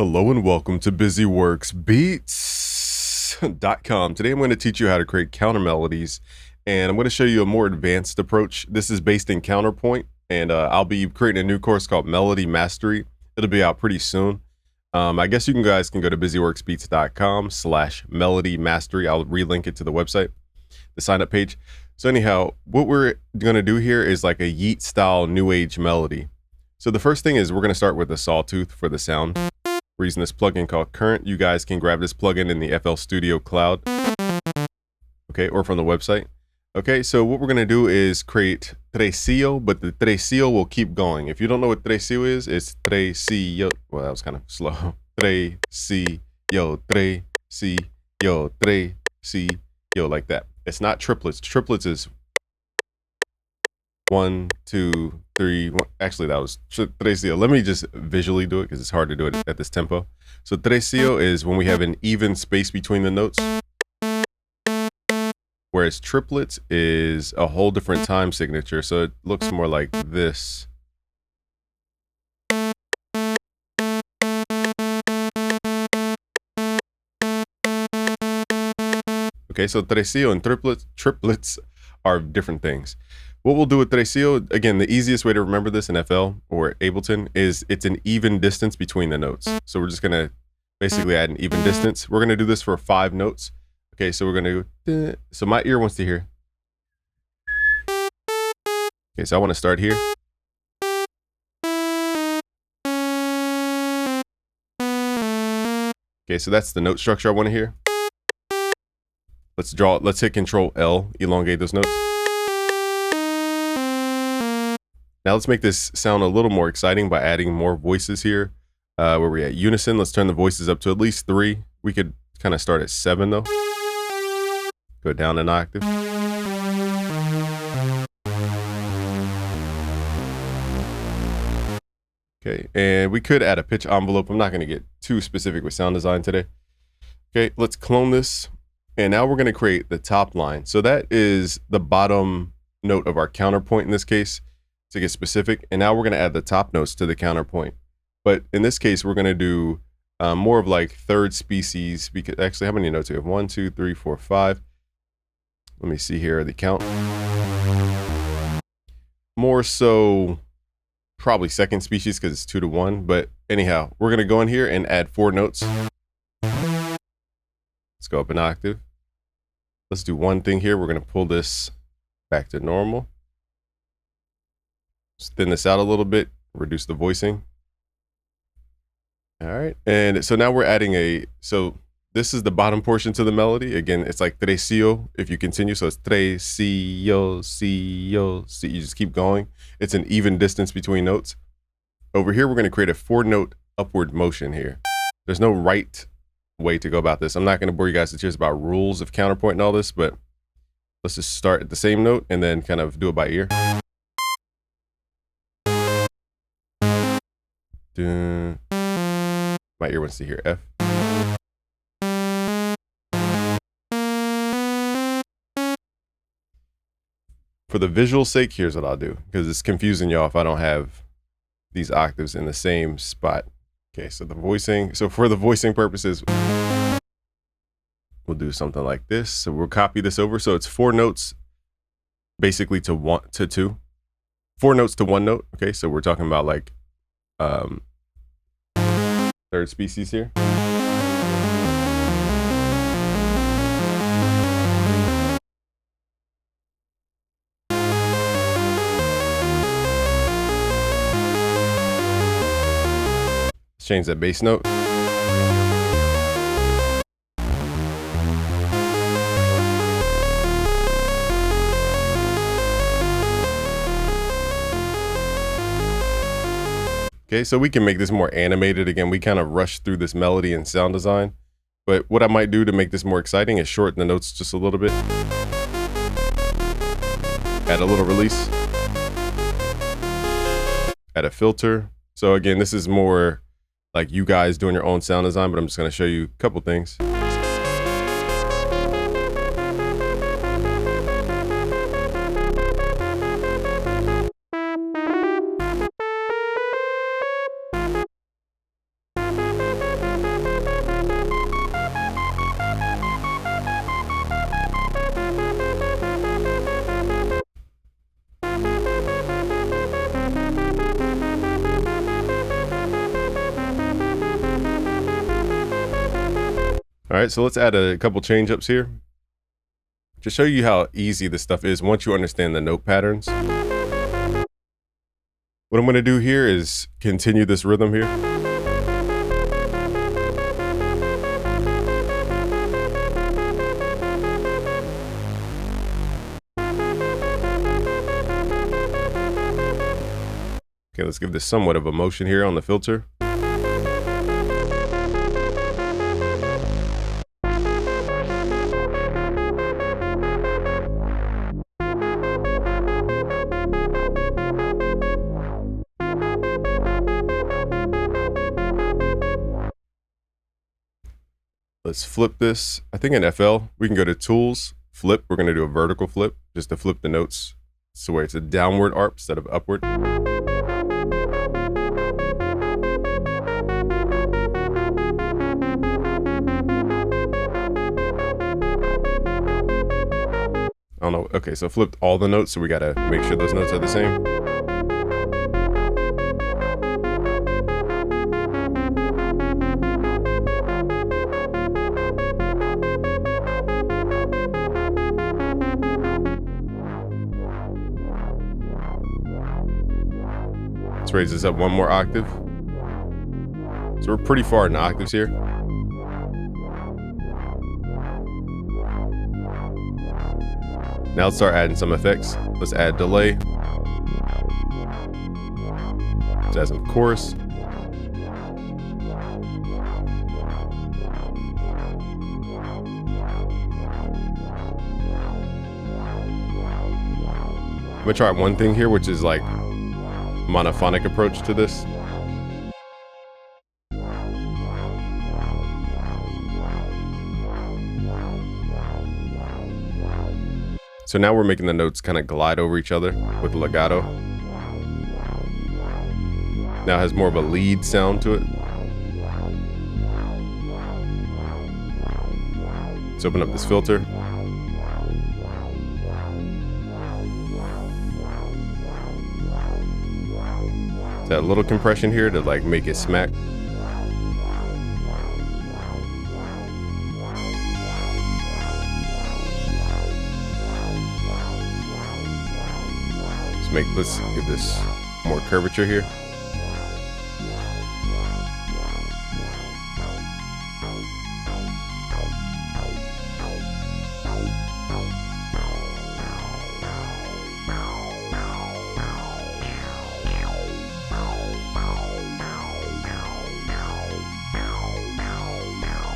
Hello and welcome to BusyWorksBeats.com. Today I'm going to teach you how to create counter melodies, and I'm going to show you a more advanced approach. This is based in counterpoint, and I'll be creating a new course called Melody Mastery. It'll be out pretty soon. I guess you guys can go to BusyWorksBeats.com/Melody Mastery. I'll relink it to the website, the sign up page. So anyhow, what we're going to do here is like a Yeet style new age melody. So the first thing is we're going to start with a Sawtooth for the sound. We're using this plugin called Current. You guys can grab this plugin in the FL Studio Cloud, okay, or from the website. Okay, so what we're gonna do is create tresillo, but the tresillo will keep going. If you don't know what tresillo is, it's tresillo. Well, that was kind of slow. Tresillo, tresillo, tresillo, like that. It's not triplets. Triplets is 1, 2, 3. Actually, that was tresillo. Let me just visually do it because it's hard to do it at this tempo. So tresillo is when we have an even space between the notes, whereas triplets is a whole different time signature. So it looks more like this. Okay, so tresillo and triplets are different things. What we'll do with tresillo, again, the easiest way to remember this in FL or Ableton is it's an even distance between the notes. So we're just going to basically add an even distance. We're going to do this for 5 notes. Okay, so we're going to, so my ear wants to hear. Okay, so I want to start here. Okay, so that's the note structure I want to hear. Let's hit Control L, elongate those notes. Now let's make this sound a little more exciting by adding more voices here. Where we're at unison, let's turn the voices up to at least 3. We could kind of start at 7 though. Go down an octave. Okay, and we could add a pitch envelope. I'm not going to get too specific with sound design today. Okay, let's clone this. And now we're going to create the top line. So that is the bottom note of our counterpoint in this case, to get specific. And now we're going to add the top notes to the counterpoint. But in this case, we're going to do more of like third species, because actually, how many notes do we have? 1, 2, 3, 4, 5. Let me see here, the count. More so probably second species because it's 2 to 1. But anyhow, we're going to go in here and add 4 notes. Let's go up an octave. Let's do one thing here. We're going to pull this back to normal. Just thin this out a little bit, reduce the voicing. All right, and so now we're adding so this is the bottom portion to the melody. Again, it's like tresillo if you continue, so it's tresillo, sillo, si. You just keep going. It's an even distance between notes. Over here, we're going to create a 4-note upward motion here. There's no right way to go about this. I'm not going to bore you guys to tears about rules of counterpoint and all this, but let's just start at the same note and then kind of do it by ear. My ear wants to hear F. For the visual sake, here's what I'll do, because it's confusing y'all if I don't have these octaves in the same spot. Okay, so the voicing, so for the voicing purposes, we'll do something like this. So we'll copy this over. So it's 4 notes basically to 1 to 2. 4 notes to 1 note. Okay, so we're talking about like third species here. Let's change that bass note. Okay, so we can make this more animated. Again, we kind of rushed through this melody and sound design. But what I might do to make this more exciting is shorten the notes just a little bit. Add a little release. Add a filter. So again, this is more like you guys doing your own sound design, but I'm just going to show you a couple things. All right, so let's add a couple change ups here to show you how easy this stuff is once you understand the note patterns. What I'm going to do here is continue this rhythm here. Okay, let's give this somewhat of a motion here on the filter. Let's flip this. I think in FL, we can go to Tools, Flip. We're going to do a vertical flip just to flip the notes so where it's a downward arp instead of upward. I don't know. Okay, so flipped all the notes, so we got to make sure those notes are the same. Let's raise this up one more octave. So we're pretty far in octaves here. Now let's start adding some effects. Let's add delay. Let's add some chorus. I'm gonna try one thing here, which is like monophonic approach to this. So now we're making the notes kind of glide over each other with legato. Now it has more of a lead sound to it. Let's open up this filter. That little compression here to like make it smack. Let's give this more curvature here.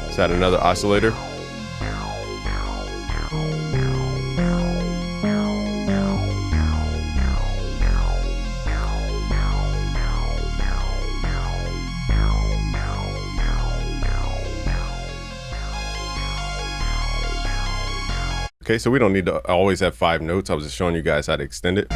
Let's add another oscillator. Okay, so we don't need to always have 5 notes. I was just showing you guys how to extend it.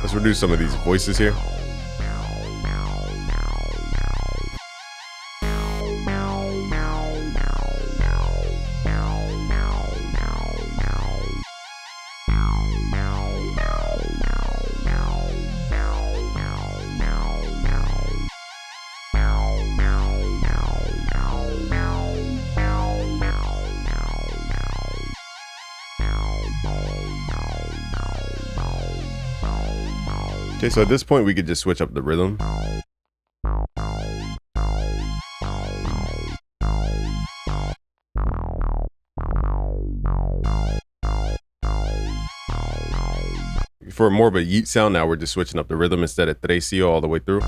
Let's reduce some of these voices here. Okay, so at this point we could just switch up the rhythm. For more of a yeet sound, now we're just switching up the rhythm instead of trecio all the way through.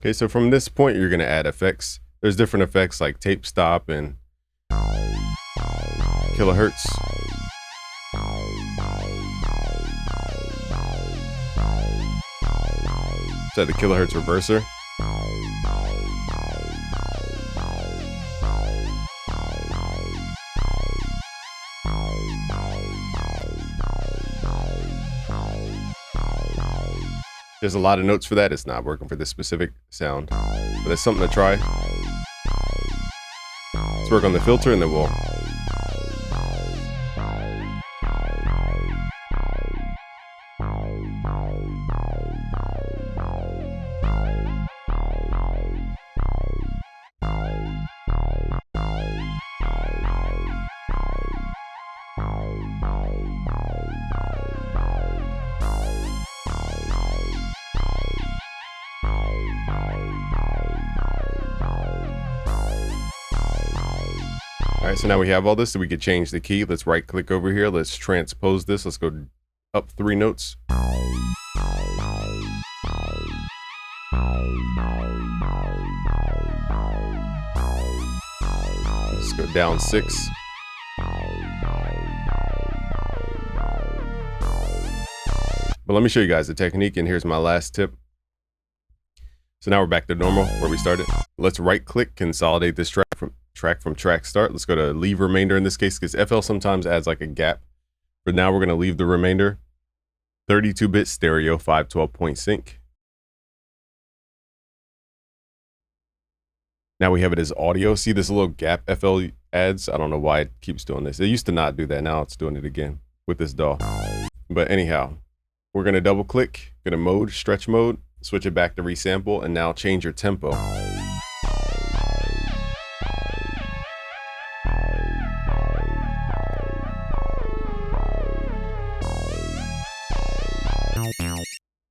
Okay, so from this point, you're gonna add effects. There's different effects like tape stop and kilohertz. Set the kilohertz reverser. There's a lot of notes for that. It's not working for this specific sound, but it's something to try. Let's work on the filter and then we'll... All right, so now we have all this, so we could change the key. Let's right click over here. Let's transpose this. Let's go up 3 notes. Let's go down 6. But let me show you guys the technique, and here's my last tip. So now we're back to normal where we started. Let's right click, consolidate this track from track start. Let's go to leave remainder in this case, because FL sometimes adds like a gap. But now we're going to leave the remainder. 32-bit stereo 512 point sync. Now we have it as audio. See this little gap FL adds? I don't know why it keeps doing this. It used to not do that. Now it's doing it again with this DAW. But anyhow, we're going to double click, go to mode, stretch mode, switch it back to resample, and now change your tempo.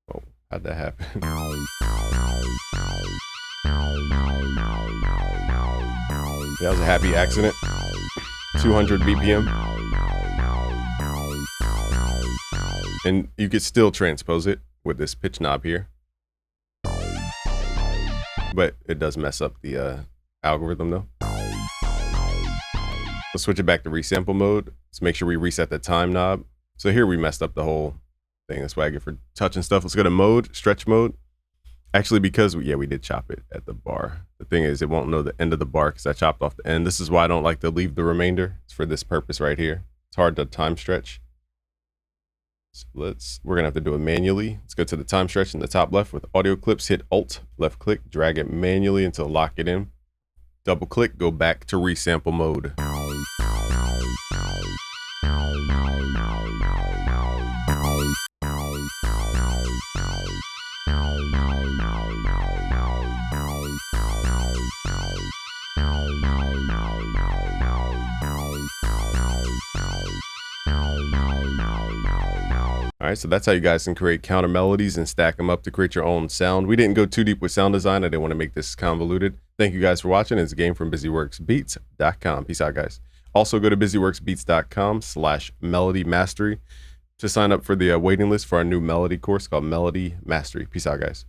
Oh, how'd that happen? That was a happy accident. 200 BPM. And you could still transpose it with this pitch knob here. But it does mess up the algorithm though. Let's switch it back to resample mode. Let's make sure we reset the time knob. So here we messed up the whole thing. That's why I get for touching stuff. Let's go to mode, stretch mode. Actually, because we did chop it at the bar. The thing is, it won't know the end of the bar because I chopped off the end. This is why I don't like to leave the remainder. It's for this purpose right here. It's hard to time stretch. So we're gonna have to do it manually. Let's go to the time stretch in the top left with audio clips, hit Alt, left click, drag it manually until lock it in. Double click, go back to resample mode. All right, so that's how you guys can create counter melodies and stack them up to create your own sound. We didn't go too deep with sound design. I didn't want to make this convoluted. Thank you guys for watching. It's a game from busyworksbeats.com. Peace out, guys. Also go to busyworksbeats.com/melody mastery to sign up for the waiting list for our new melody course called Melody Mastery. Peace out, guys.